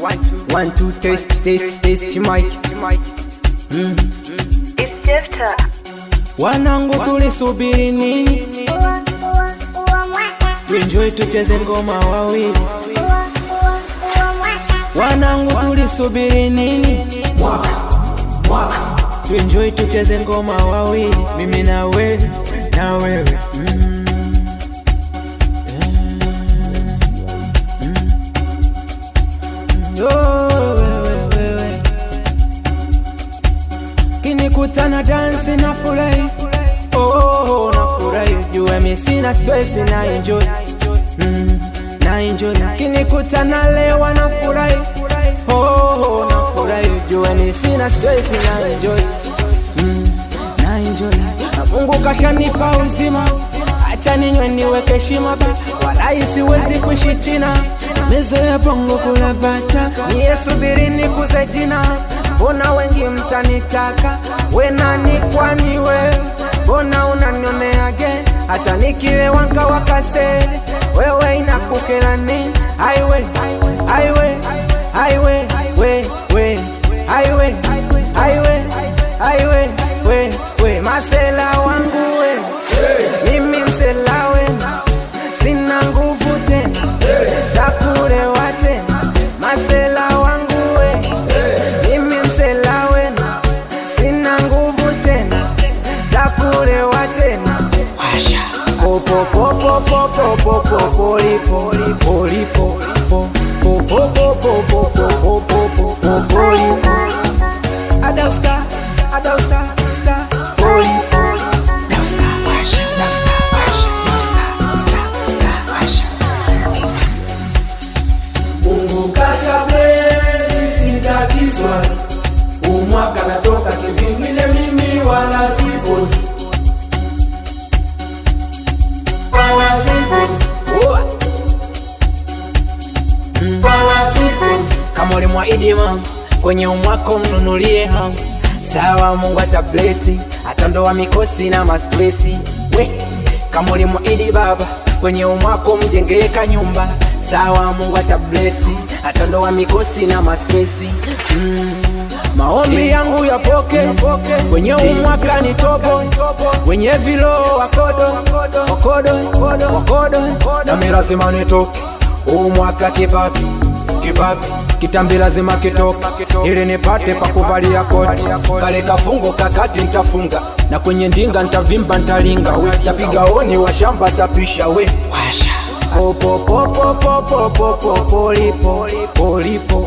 1 2 test mic. It's Jefta. Wanangu tulisubiri nini? Enjoy tucheze ngoma wawili. Wanangu tulisubiri nini? Enjoy tucheze ngoma wawili. Mimi na wewe, na wewe. Kinikutana dance na furahi, oh na furahi, jua mimi sina stress na enjoy, na enjoy. Kinikutana leo na furahi, oh na furahi, jua mimi sina stress na enjoy, na enjoy. Mungu kashanipa uzima, acha ninywe niweke heshima ba, wala siwezi kuishi china. Mezoea bongo kula bata, niesubiri nikuze jina. Mbona wengi mtanitaka, we nani kwani we? Mbona unanionea again, hata nikiwe wanka wakase. Wewe inakukera nini? Highway, highway, highway, we highway, highway, highway, we masela wangu we. Mimi msela we, sina nguvu tena za kulewa tena. Masela wangu we, mimi msela we, sina nguvu tena za kulewa tena. Popo popo popo popo polipo polipo popo popo popo popo polipo. Adausta star polipo. Mungu kasha bless sitakizwa. Umwaka natoka kivingine mimi wala sifozi. Wala sifozi. Wala sifozi. Kama ulimwahidi mama, kwenye umwako mnunulie hamu. Sawa, Mungu atablesi, atandoa mikosi na mastresi. We, kama ulimwahidi baba, kwenye umwako mjengeka nyumba. Sawa, Mungu atablesi, atandoa mikosi na mastresi. Maombi yangu yapoke, kwenye umwaka ni tobo. Wenye vilo wakodo, na mimi lazima nitoke. Umwaka kipapi, kitambi lazima kitoke, ili nipate pa kuvalia koti. Kale kafungo kakati nitafunga, na kwenye ndinga nitavimba nitalinga. We tapiga oni wa shamba tapisha we. Popo popo popo popo polipo polipo.